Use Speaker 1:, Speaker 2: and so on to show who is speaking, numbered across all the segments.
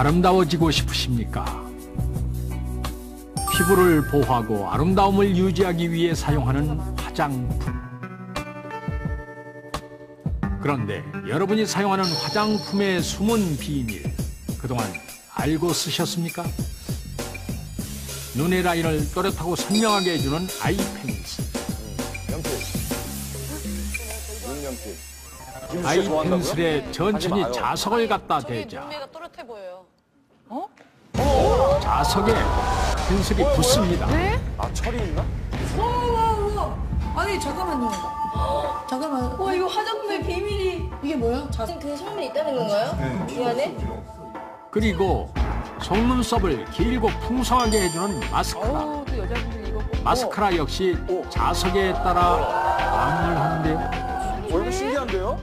Speaker 1: 아름다워지고 싶으십니까? 피부를 보호하고 아름다움을 유지하기 위해 사용하는 화장품. 그런데 여러분이 사용하는 화장품의 숨은 비밀, 그동안 알고 쓰셨습니까? 눈의 라인을 또렷하고 선명하게 해주는 아이펜슬. 아이펜슬에 천천히 자석을 갖다 대자
Speaker 2: 눈매가 또렷해 보여요.
Speaker 1: 자석에 펜슬이 붙습니다.
Speaker 2: 네?
Speaker 3: 아, 철이 있나?
Speaker 4: 우와. 아니, 잠깐만요. 잠깐만.
Speaker 2: 이거 화장품의 비밀이.
Speaker 4: 이게 뭐야?
Speaker 2: 지금 그 성분이 있다는 건가요? 이 안에?
Speaker 1: 그리고 속눈썹을 길고 풍성하게 해주는 마스카라.
Speaker 2: 또 여자분들 이거 꼭.
Speaker 1: 마스카라 역시 자석에 따라 방울하는데요.
Speaker 3: 이거 신기한데요?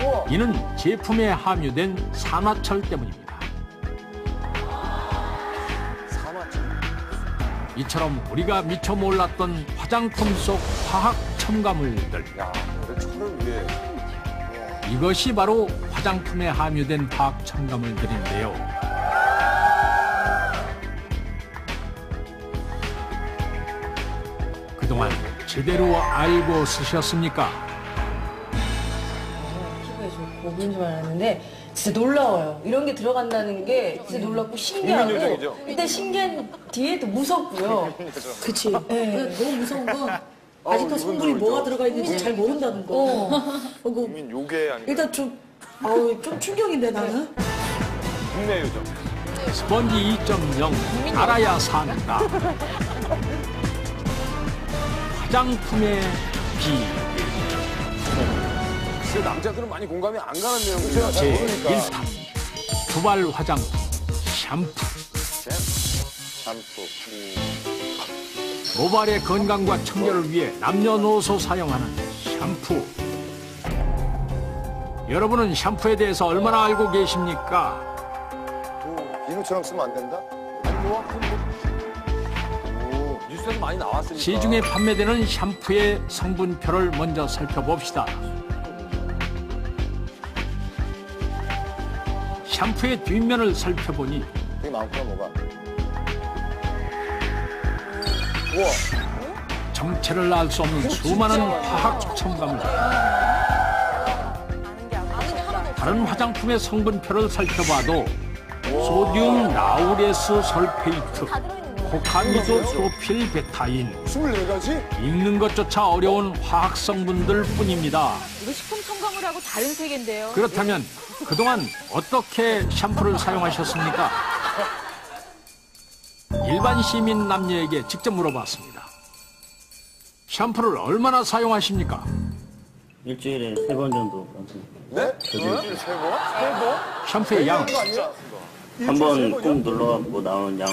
Speaker 3: 우와.
Speaker 1: 이는 제품에 함유된 산화철 때문입니다.
Speaker 3: 산화철.
Speaker 1: 이처럼 우리가 미처 몰랐던 화장품 속 화학 첨가물들.
Speaker 3: 야, 왜 철을 위해.
Speaker 1: 이것이 바로 화장품에 함유된 화학 첨가물들인데요. 그동안 제대로 알고 쓰셨습니까?
Speaker 5: 피부에 좋고 그런 줄 알았는데 진짜 놀라워요. 이런 게 들어간다는 게 진짜 놀랍고 신기하고
Speaker 3: 국민요정이죠?
Speaker 5: 일단 신기한 뒤에 또 무섭고요.
Speaker 4: 그치.
Speaker 5: 네.
Speaker 4: 너무 무서운 건 아직도 성분이
Speaker 3: 이건
Speaker 4: 뭐가
Speaker 3: 모르죠.
Speaker 4: 들어가 있는지 잘 모른다는 거. 그리고
Speaker 3: 국민 요괴 아닌가?
Speaker 4: 일단 좀 충격인데 나는.
Speaker 3: 국내 요정.
Speaker 1: 스펀지 2.0 알아야 산다. 화장품의 비밀
Speaker 3: 글쎄, 남자들은 많이 공감이 안 가는 내용이죠.
Speaker 1: 제1탄 두발 화장품 샴푸.
Speaker 3: 샴푸.
Speaker 1: 모발의 건강과 청결을 위해 남녀노소 사용하는 샴푸. 여러분은 샴푸에 대해서 얼마나 알고 계십니까?
Speaker 6: 비누처럼 쓰면 안 된다?
Speaker 3: 뉴스에서 많이 나왔으니까.
Speaker 1: 시중에 판매되는 샴푸의 성분표를 먼저 살펴봅시다. 샴푸의 뒷면을 살펴보니
Speaker 6: 되게 많구나, 뭐가. 우와.
Speaker 1: 정체를 알 수 없는 수많은 화학 첨가물. 다른 화장품의 성분표를 살펴봐도 소듐 라우레스 설페이트, 코카미도 프로필 베타인
Speaker 6: 24가지?
Speaker 1: 읽는 것조차 어려운 화학 성분들 뿐입니다.
Speaker 2: 이거 식품 첨가물하고 다른 세계인데요.
Speaker 1: 그렇다면 그동안 어떻게 샴푸를 사용하셨습니까? 일반 시민 남녀에게 직접 물어봤습니다. 샴푸를 얼마나 사용하십니까?
Speaker 7: 일주일에 3번 정도.
Speaker 6: 네? 일주일에 3번?
Speaker 1: 샴푸의 양
Speaker 6: 거 아니야?
Speaker 7: 한 번 꼭 눌러갖고 나오는 양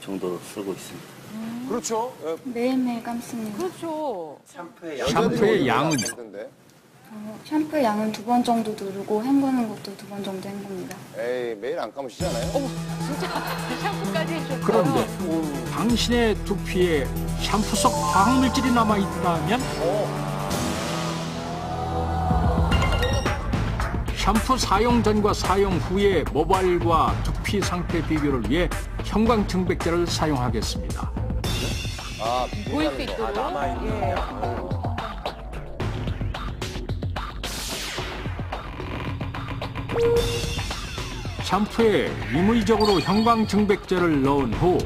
Speaker 7: 정도 쓰고 있습니다.
Speaker 6: 그렇죠.
Speaker 8: 매일매일 감습니다.
Speaker 2: 그렇죠.
Speaker 1: 샴푸의 양은
Speaker 8: 샴푸 양은 2번 정도 누르고 헹구는 것도 2번 정도 헹굽니다.
Speaker 6: 에이, 매일 안 감으시잖아요?
Speaker 2: 진짜 샴푸까지 해주셨어요.
Speaker 1: 그런데 당신의 두피에 샴푸 속 화학물질이 남아있다면? 샴푸 사용 전과 사용 후의 모발과 두피 상태 비교를 위해 형광증백제를 사용하겠습니다.
Speaker 6: 아,
Speaker 2: 보일 수 있도록.
Speaker 3: 남아있는
Speaker 1: 샴푸에 임의적으로 형광증백제를 넣은 후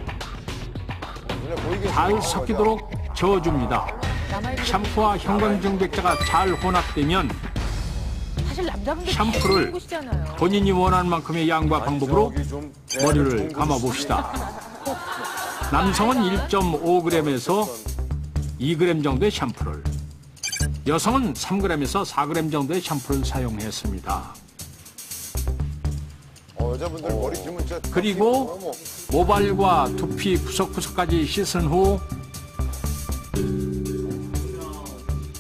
Speaker 6: 눈에 보이게
Speaker 1: 잘 섞이도록 저어줍니다. 샴푸와 형광증백제가 잘 혼합되면
Speaker 2: 사실 남자분들
Speaker 1: 샴푸를
Speaker 2: 곳이잖아요.
Speaker 1: 본인이 원하는 만큼의 양과 방법으로
Speaker 3: 저기 좀
Speaker 1: 머리를 감아봅시다. 남성은 1.5g에서 2g 정도의 샴푸를, 여성은 3g에서 4g 정도의 샴푸를 사용했습니다.
Speaker 6: 여자분들 머리 기면 진짜.
Speaker 1: 그리고 모발과 두피 구석구석까지 씻은 후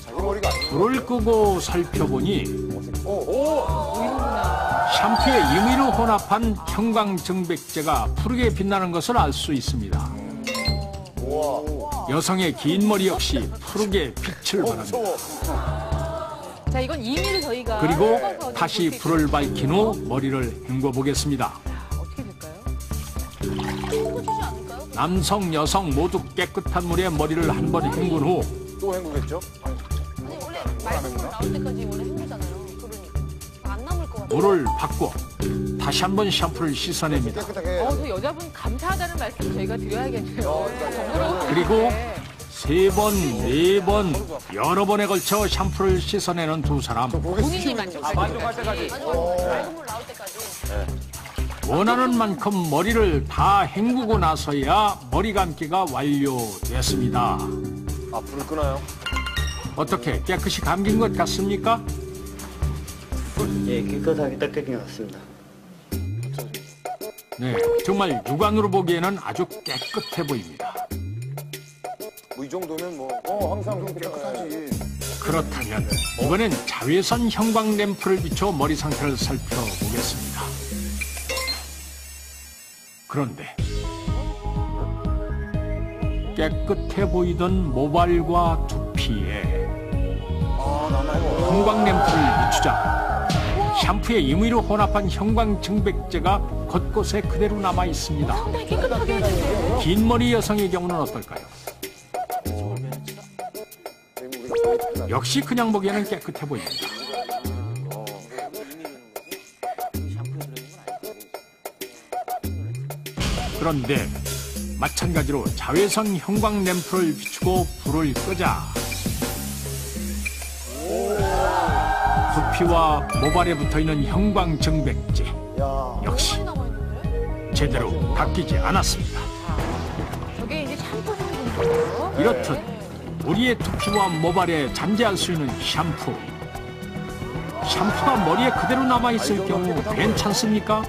Speaker 6: 자기 머리가 아니고.
Speaker 1: 불을 끄고 살펴보니 샴푸에 임의로 혼합한 형광증백제가 푸르게 빛나는 것을 알 수 있습니다.
Speaker 6: 우와.
Speaker 1: 여성의 긴 머리 역시 푸르게 빛을 발합니다.
Speaker 2: 자, 이건 임의로 저희가
Speaker 1: 그리고
Speaker 2: 섞어서
Speaker 1: 다시
Speaker 2: 볼수
Speaker 1: 불을
Speaker 2: 있거든요.
Speaker 1: 밝힌 후 머리를 헹궈 보겠습니다.
Speaker 2: 어떻게
Speaker 1: 남성, 여성 모두 깨끗한 물에 머리를 한 번 헹군 후
Speaker 3: 또 헹구겠죠?
Speaker 2: 아니 원래 맑은 물 나올 때까지 원래 헹구잖아요. 그러니까 안 남을 것 같아요.
Speaker 1: 물을 바꿔 다시 한 번 샴푸를 씻어냅니다.
Speaker 6: 깨끗하게.
Speaker 2: 저 여자분 감사하다는 말씀 저희가 드려야겠네요. 정으로
Speaker 1: 그리고 3번, 4번 여러 번에 걸쳐 샴푸를 씻어내는 두 사람.
Speaker 2: 본인이 만족할
Speaker 3: 만족할 때까지.
Speaker 2: 아니 맑은 물 나올 때까지.
Speaker 1: 원하는 만큼 머리를 다 헹구고 나서야 머리 감기가 완료됐습니다.
Speaker 3: 아, 불을 끄나요?
Speaker 1: 어떻게 깨끗이 감긴 것 같습니까?
Speaker 7: 예, 깨끗하게 닦인 것 같습니다.
Speaker 1: 네, 정말 육안으로 보기에는 아주 깨끗해 보입니다.
Speaker 6: 뭐 이 정도면 뭐 항상 좀 깨끗하지.
Speaker 1: 그렇다면 이번엔 자외선 형광 램프를 비춰 머리 상태를 살펴보겠습니다. 그런데 깨끗해 보이던 모발과 두피에 형광 램프를 비추자 샴푸에 임의로 혼합한 형광 증백제가 곳곳에 그대로 남아 있습니다.
Speaker 2: 상당히 깨끗하게 해주세요.
Speaker 1: 긴 머리 여성의 경우는 어떨까요? 역시 그냥 보기에는 깨끗해 보입니다. 그런데 마찬가지로 자외선 형광 램프를 비추고 불을 끄자 두피와 모발에 붙어있는 형광 증백제 역시 제대로 닦이지 않았습니다.
Speaker 2: 저게 이제 샴푸 성분이에요.
Speaker 1: 이렇듯 우리의 두피와 모발에 잠재할 수 있는 샴푸. 샴푸가 머리에 그대로 남아있을 경우 괜찮습니까?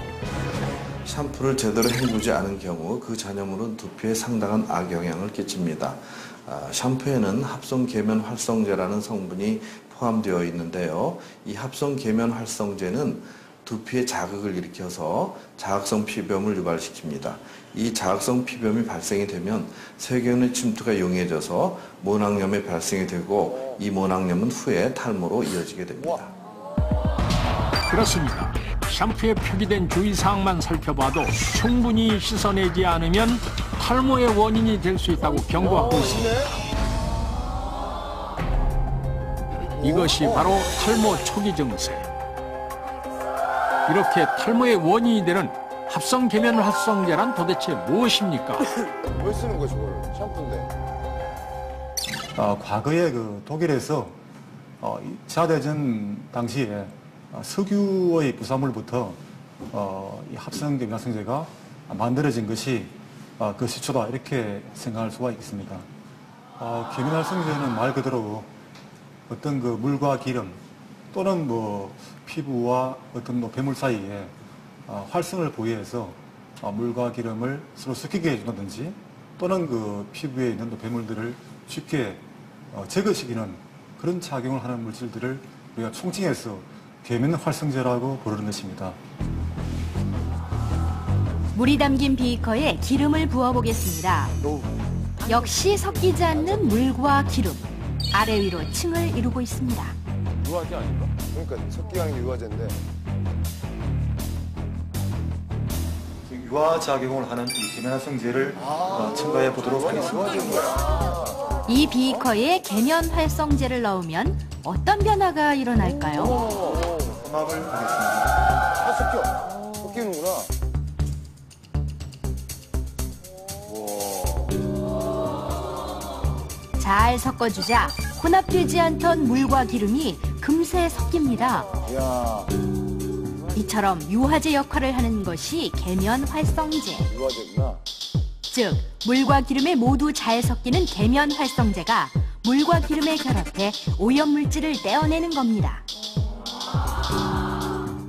Speaker 9: 샴푸를 제대로 헹구지 않은 경우 그 잔여물은 두피에 상당한 악영향을 끼칩니다. 샴푸에는 합성 계면 활성제라는 성분이 포함되어 있는데요. 이 합성 계면 활성제는 두피에 자극을 일으켜서 자극성 피부염을 유발시킵니다. 이 자극성 피부염이 발생이 되면 세균의 침투가 용이해져서 모낭염의 발생이 되고 이 모낭염은 후에 탈모로 이어지게 됩니다.
Speaker 1: 그렇습니다. 샴푸에 표기된 주의사항만 살펴봐도 충분히 씻어내지 않으면 탈모의 원인이 될 수 있다고 경고하고 있습니다. 이것이 바로 탈모 초기 증세. 이렇게 탈모의 원인이 되는 합성 계면 활성제란 도대체 무엇입니까?
Speaker 6: 왜 쓰는 거야 저걸? 샴푸인데.
Speaker 10: 과거에 독일에서 2차 대전 당시에 석유의 부산물부터 이 합성 계면 활성제가 만들어진 것이 그 시초다 이렇게 생각할 수가 있습니다. 계면 활성제는 말 그대로 어떤 그 물과 기름 또는 피부와 어떤 배물 사이에 활성을 보유해서 물과 기름을 서로 섞이게 해준다든지 또는 그 피부에 있는 배물들을 쉽게 제거시키는 그런 작용을 하는 물질들을 우리가 총칭해서 계면 활성제라고 부르는 것입니다.
Speaker 11: 물이 담긴 비커에 기름을 부어보겠습니다. 역시 섞이지 않는 물과 기름. 아래 위로 층을 이루고 있습니다.
Speaker 3: 유화제 아닌가?
Speaker 6: 그러니까 석기향이 유화제인데.
Speaker 10: 유화작용을 하는 이 계면 활성제를 첨가해 보도록 하겠습니다.
Speaker 11: 이 비커에 계면 활성제를 넣으면 어떤 변화가 일어날까요?
Speaker 10: 혼합을 하겠습니다.
Speaker 6: 섞여. 섞이는구나.
Speaker 11: 잘 섞어주자 혼합되지 않던 물과 기름이 금세 섞입니다.
Speaker 6: 이야.
Speaker 11: 이처럼 유화제 역할을 하는 것이 계면 활성제.
Speaker 6: 유화제구나.
Speaker 11: 즉, 물과 기름에 모두 잘 섞이는 계면 활성제가 물과 기름에 결합해 오염물질을 떼어내는 겁니다.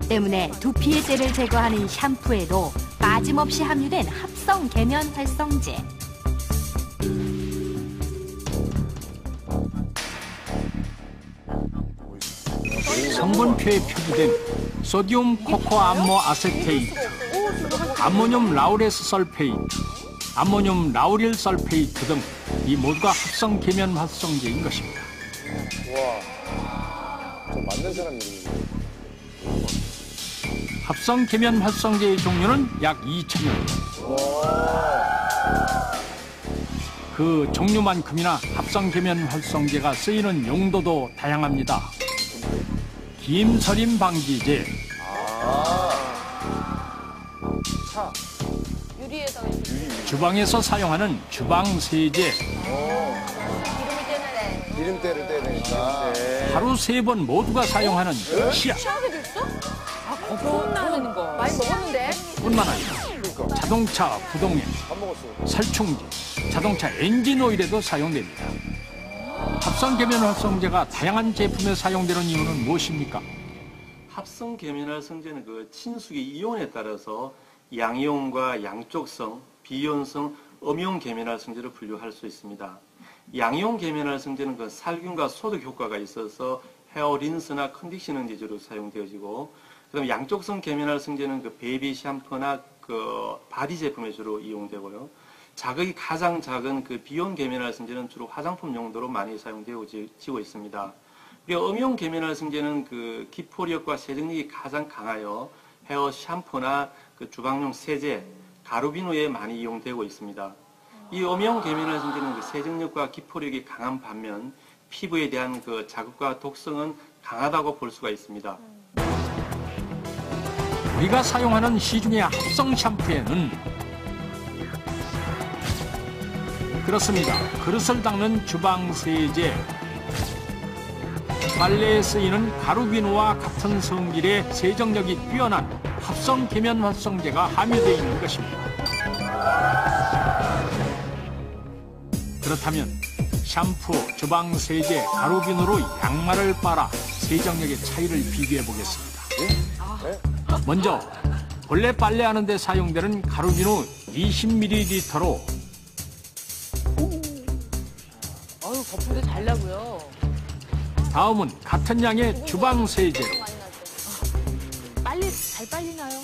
Speaker 11: 때문에 두피의 때를 제거하는 샴푸에도 빠짐없이 함유된 합성 계면 활성제.
Speaker 1: 성분표에 표기된 소디움 코코 암모 아세테이트, 암모늄 라우레스 설페이트, 암모늄 라우릴 설페이트 등 이 모두가 합성 계면 활성제인 것입니다.
Speaker 6: 와. 저 만든 사람 이름이네.
Speaker 1: 합성 계면 활성제의 종류는 약 2,000여 개. 그 종류만큼이나 합성 계면 활성제가 쓰이는 용도도 다양합니다. 김서림 방지제,
Speaker 2: 유리에다가
Speaker 1: 주방에서 사용하는 주방 세제,
Speaker 6: 기름때를 떼야 되니까.
Speaker 1: 하루 3번 모두가 사용하는 치약,
Speaker 2: 취하게도 있어? 아, 거품 나는 거. 많이 먹었는데?
Speaker 1: 뿐만 아니라 자동차 부동액, 살충제, 자동차 엔진 오일에도 사용됩니다. 합성 계면 활성제가 다양한 제품에 사용되는 이유는 무엇입니까?
Speaker 12: 합성 계면 활성제는 그 친숙의 이온에 따라서 양이온과 양쪽성, 비이온성, 음이온 계면 활성제를 분류할 수 있습니다. 양이온 계면 활성제는 그 살균과 소독 효과가 있어서 헤어 린스나 컨디셔닝 제조로 사용되어지고, 그다음 양쪽성 계면 활성제는 그 베이비 샴푸나 그 바디 제품에 주로 이용되고요. 자극이 가장 작은 그 비이온 계면 활성제는 주로 화장품 용도로 많이 사용되어지고 있습니다. 그리고 음이온 계면 활성제는 그 기포력과 세정력이 가장 강하여 헤어 샴푸나 그 주방용 세제, 가루비누에 많이 이용되고 있습니다. 이 음이온 계면 활성제는 그 세정력과 기포력이 강한 반면 피부에 대한 그 자극과 독성은 강하다고 볼 수가 있습니다.
Speaker 1: 우리가 사용하는 시중의 합성 샴푸에는 그렇습니다. 그릇을 닦는 주방 세제, 빨래에 쓰이는 가루비누와 같은 성질의 세정력이 뛰어난 합성 계면 활성제가 함유되어 있는 것입니다. 그렇다면 샴푸, 주방 세제, 가루비누로 양말을 빨아 세정력의 차이를 비교해 보겠습니다. 먼저 본래 빨래하는 데 사용되는 가루비누 20ml로
Speaker 2: 아유, 거품도 잘 나고요.
Speaker 1: 다음은 같은 양의 주방 세제로
Speaker 2: 빨리, 잘 빨리나요?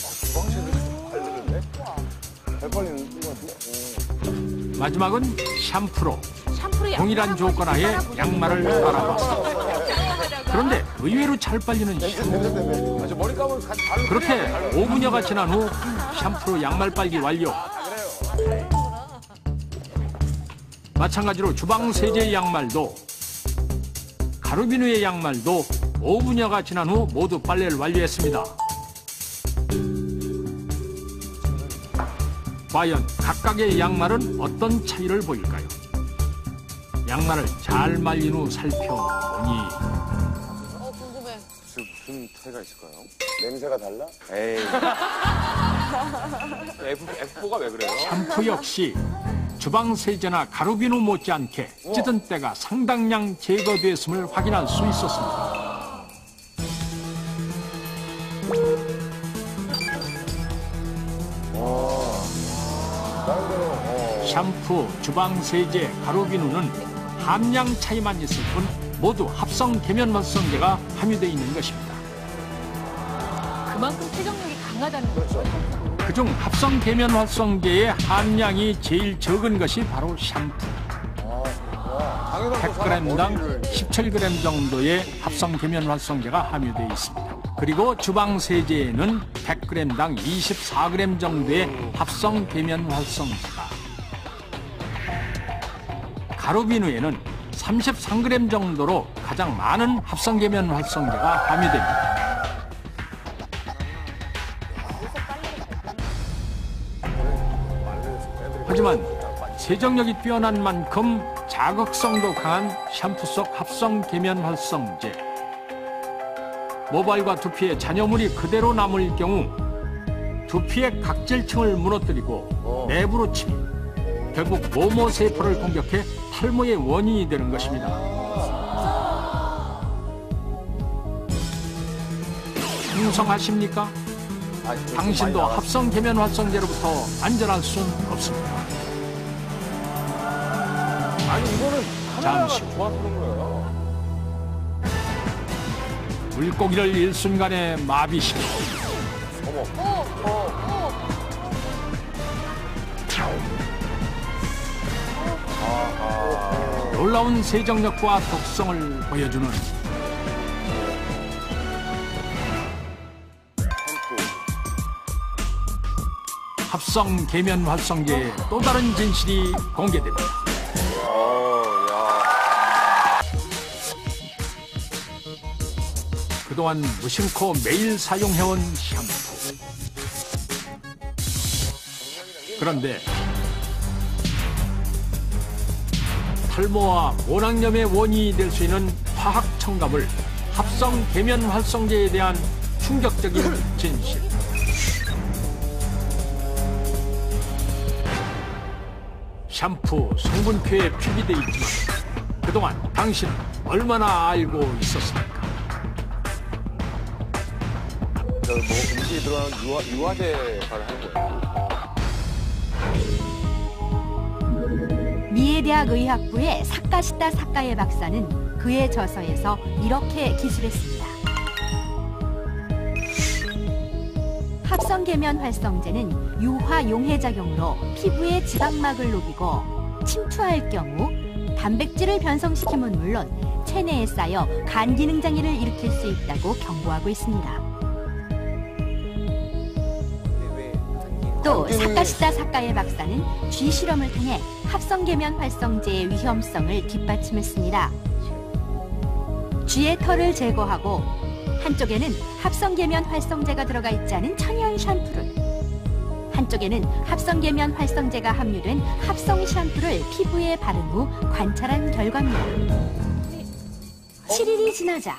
Speaker 6: 잘 빨리는 것 같은데?
Speaker 1: 마지막은 샴푸로
Speaker 2: 샴푸를
Speaker 1: 동일한 조건 하에 양말을 빨아봤습니다. 그런데 의외로 잘 빨리는 샴푸.
Speaker 6: 머리 감으면 같이 바로.
Speaker 1: 그렇게 5분여가 지난 후 샴푸로 양말 빨기 완료. 마찬가지로 주방 세제 양말도 가루비누의 양말도 5분여가 지난 후 모두 빨래를 완료했습니다. 과연 각각의 양말은 어떤 차이를 보일까요? 양말을 잘 말린 후 살펴보니
Speaker 2: 궁금해.
Speaker 3: 무슨 차이가 있을까요?
Speaker 6: 냄새가 달라?
Speaker 3: 에이. F4가 왜 그래요?
Speaker 1: 샴푸 역시 주방 세제나 가루비누 못지않게 찌든 때가 상당량 제거됐음을 확인할 수 있었습니다. 샴푸, 주방 세제, 가루비누는 함량 차이만 있을 뿐 모두 합성 계면 활성제가 함유되어 있는 것입니다.
Speaker 2: 그만큼 세정력이 강하다는 거죠.
Speaker 1: 그중 합성 계면 활성제의 함량이 제일 적은 것이 바로 샴푸. 100g당 17g 정도의 합성 계면 활성제가 함유되어 있습니다. 그리고 주방 세제에는 100g당 24g 정도의 합성 계면 활성제가, 가루비누에는 33g 정도로 가장 많은 합성 계면 활성제가 함유됩니다. 하지만 세정력이 뛰어난 만큼 자극성도 강한 샴푸 속 합성 계면 활성제. 모발과 두피에 잔여물이 그대로 남을 경우 두피의 각질층을 무너뜨리고 내부로 침입, 결국 모모세포를 공격해 탈모의 원인이 되는 것입니다. 충성하십니까? 당신도 합성 계면 활성제로부터 안전할 수는 없습니다.
Speaker 3: 아니, 이거는
Speaker 1: 잠시 후
Speaker 3: 도와주는 거예요.
Speaker 1: 물고기를 일순간에 마비시켜 놀라운 세정력과 독성을 보여주는 합성 계면 활성제의 또 다른 진실이 공개됩니다. 그동안 무심코 매일 사용해온 샴푸. 그런데 탈모와 모낭염의 원인이 될 수 있는 화학 첨가물 합성 계면 활성제에 대한 충격적인 진실. 샴푸 성분표에 표기돼 있지만 그동안 당신은 얼마나 알고 있었습니까?
Speaker 3: 뭐 음식에 들어가는 유화제 역할을 하는 거예요.
Speaker 11: 미에대학 의학부의 사카시타 사카에 박사는 그의 저서에서 이렇게 기술했습니다. 합성 계면 활성제는 유화 용해 작용으로 피부의 지방막을 녹이고 침투할 경우 단백질을 변성시키면 물론 체내에 쌓여 간 기능 장애를 일으킬 수 있다고 경고하고 있습니다. 또 사카시타 사카의 박사는 쥐 실험을 통해 합성 계면 활성제의 위험성을 뒷받침했습니다. 쥐의 털을 제거하고 한쪽에는 합성 계면 활성제가 들어가 있지 않은 천연 샴푸를, 한쪽에는 합성 계면 활성제가 함유된 합성 샴푸를 피부에 바른 후 관찰한 결과입니다. 7일이 지나자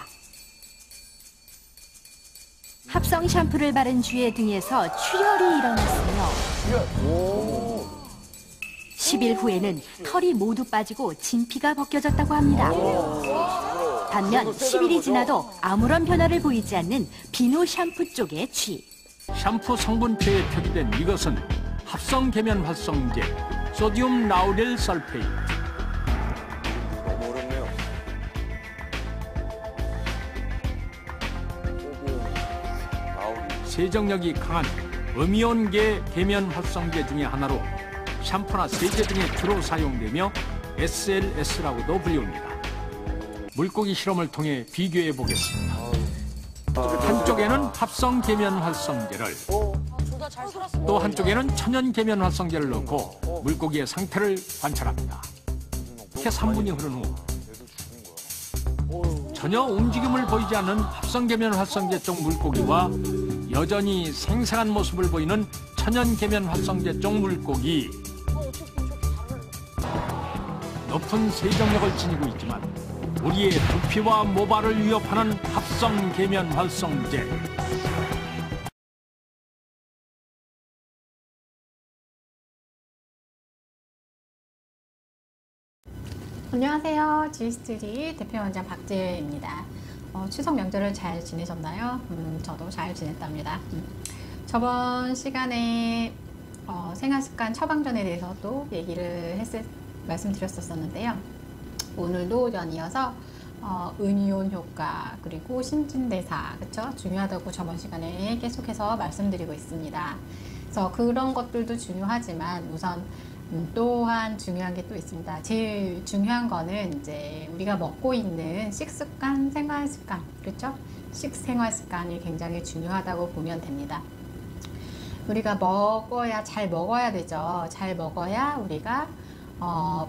Speaker 11: 합성 샴푸를 바른 쥐의 등에서 출혈이 일어났으며 10일 후에는 털이 모두 빠지고 진피가 벗겨졌다고 합니다. 반면 10일이 지나도 아무런 변화를 보이지 않는 비누 샴푸 쪽의 쥐.
Speaker 1: 샴푸 성분표에 표기된 이것은 합성 계면 활성제 소디움 라우릴 설페이트.
Speaker 3: 너무 어렵네요.
Speaker 1: 세정력이 강한 음이온계 계면 활성제 중의 하나로 샴푸나 세제 등에 주로 사용되며 SLS라고도 불립니다. 물고기 실험을 통해 비교해 보겠습니다. 한쪽에는 합성 계면 활성제를, 또 한쪽에는 천연 계면 활성제를 넣고 물고기의 상태를 관찰합니다. 이렇게 3분이 흐른 후 전혀 움직임을 보이지 않는 합성 계면 활성제 쪽 물고기와 여전히 생생한 모습을 보이는 천연 계면 활성제 쪽 물고기. 높은 세정력을 지니고 있지만 우리의 두피와 모발을 위협하는 합성 계면 활성제.
Speaker 13: 안녕하세요. 지스트리 대표원장 박지혜입니다. 추석 명절을 잘 지내셨나요? 저도 잘 지냈답니다. 저번 시간에 생활습관 처방전에 대해서도 말씀드렸었는데요. 오늘도 연이어서 음이온 효과 그리고 신진대사, 그쵸? 중요하다고 저번 시간에 계속해서 말씀드리고 있습니다. 그래서 그런 것들도 중요하지만 우선 또한 중요한 게 또 있습니다. 제일 중요한 거는 이제 우리가 먹고 있는 식습관, 생활습관, 그렇죠? 식생활습관이 굉장히 중요하다고 보면 됩니다. 우리가 잘 먹어야 되죠. 잘 먹어야 우리가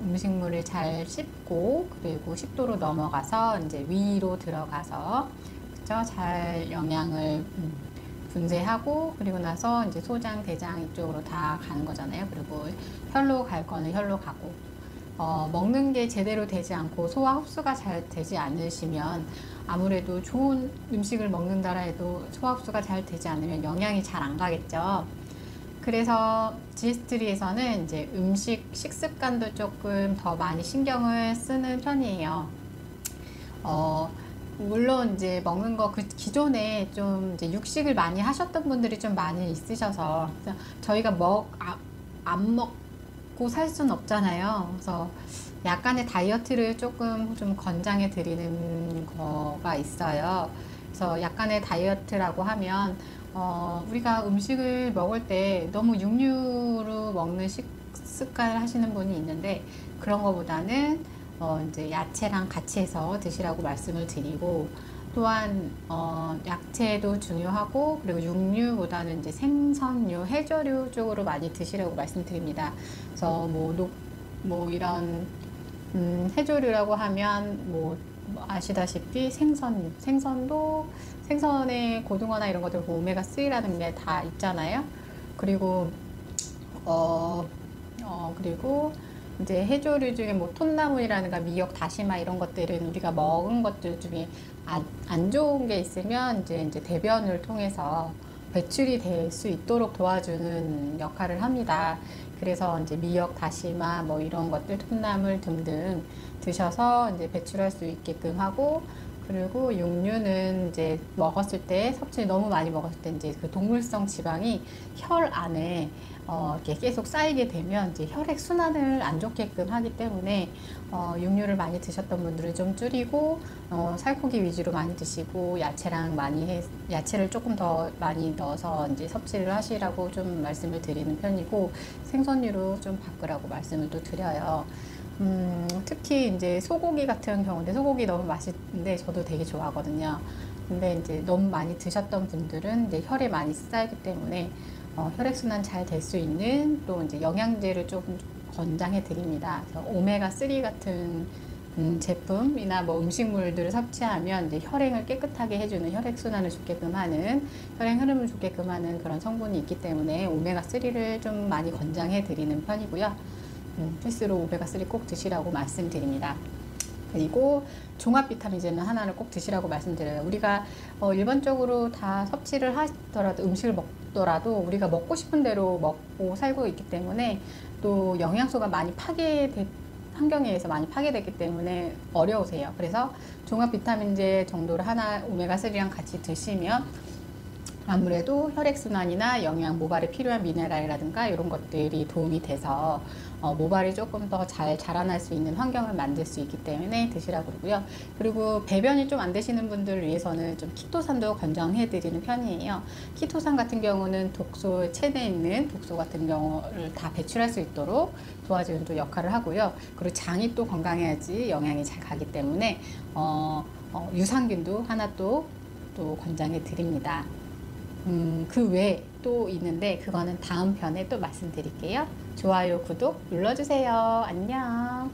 Speaker 13: 음식물을 잘 씹고 그리고 식도로 넘어가서 이제 위로 들어가서, 그렇죠? 잘 영양을 분쇄하고 그리고 나서 이제 소장, 대장 이쪽으로 다 가는 거잖아요. 그리고 혈로 갈 거는 혈로 가고, 먹는 게 제대로 되지 않고 소화 흡수가 잘 되지 않으시면 아무래도 좋은 음식을 먹는다라 해도 소화 흡수가 잘 되지 않으면 영양이 잘 안 가겠죠. 그래서 지스트리에서는 이제 식습관도 조금 더 많이 신경을 쓰는 편이에요. 물론 이제 먹는 거 기존에 좀 이제 육식을 많이 하셨던 분들이 좀 많이 있으셔서 저희가 안 먹고 살 수는 없잖아요. 그래서 약간의 다이어트를 조금 좀 권장해 드리는 거가 있어요. 그래서 약간의 다이어트라고 하면 우리가 음식을 먹을 때 너무 육류로 먹는 습관을 하시는 분이 있는데 그런 거보다는 이제 야채랑 같이 해서 드시라고 말씀을 드리고, 또한 야채도 중요하고 그리고 육류보다는 이제 생선류, 해조류 쪽으로 많이 드시라고 말씀드립니다. 그래서 이런 해조류라고 하면 아시다시피 생선에 고등어나 이런 것들 오메가3라는 게 다 있잖아요. 그리고 그리고 이제 해조류 중에 뭐 톳나물이라든가 미역, 다시마 이런 것들은 우리가 먹은 것들 중에 안 좋은 게 있으면 이제 대변을 통해서 배출이 될 수 있도록 도와주는 역할을 합니다. 그래서 이제 미역, 다시마 뭐 이런 것들, 톳나물 등등 드셔서 이제 배출할 수 있게끔 하고, 그리고 육류는 이제 먹었을 때 섭취를 너무 많이 먹었을 때 이제 그 동물성 지방이 혈 안에 이렇게 계속 쌓이게 되면 이제 혈액 순환을 안 좋게끔 하기 때문에 육류를 많이 드셨던 분들은 좀 줄이고 살코기 위주로 많이 드시고 야채를 조금 더 많이 넣어서 이제 섭취를 하시라고 좀 말씀을 드리는 편이고, 생선류로 좀 바꾸라고 말씀을 또 드려요. 특히 이제 소고기 같은 경우인데, 소고기 너무 맛있는데 저도 되게 좋아하거든요. 근데 이제 너무 많이 드셨던 분들은 이제 혈에 많이 쌓이기 때문에 혈액순환 잘 될 수 있는 또 이제 영양제를 조금 권장해 드립니다. 그래서 오메가3 같은 제품이나 뭐 음식물들을 섭취하면 이제 혈행을 깨끗하게 해주는, 혈액순환을 좋게끔 하는, 혈행 흐름을 좋게끔 하는 그런 성분이 있기 때문에 오메가3를 좀 많이 권장해 드리는 편이고요. 필수로 오메가3 꼭 드시라고 말씀드립니다. 그리고 종합 비타민제는 하나를 꼭 드시라고 말씀드려요. 우리가 일반적으로 다 섭취를 하더라도, 음식을 먹더라도 우리가 먹고 싶은 대로 먹고 살고 있기 때문에, 또 영양소가 많이 환경에 의해서 많이 파괴됐기 때문에 어려우세요. 그래서 종합 비타민제 정도를 하나 오메가3랑 같이 드시면 아무래도 혈액순환이나 영양, 모발에 필요한 미네랄이라든가 이런 것들이 도움이 돼서 모발이 조금 더 잘 자라날 수 있는 환경을 만들 수 있기 때문에 드시라고 그러고요. 그리고 배변이 좀 안 되시는 분들을 위해서는 좀 키토산도 권장해 드리는 편이에요. 키토산 같은 경우는 체내에 있는 독소 같은 경우를 다 배출할 수 있도록 도와주는 또 역할을 하고요. 그리고 장이 또 건강해야지 영양이 잘 가기 때문에 유산균도 하나 또 권장해 드립니다. 그 외에 또 있는데 그거는 다음 편에 또 말씀드릴게요. 좋아요, 구독 눌러주세요. 안녕.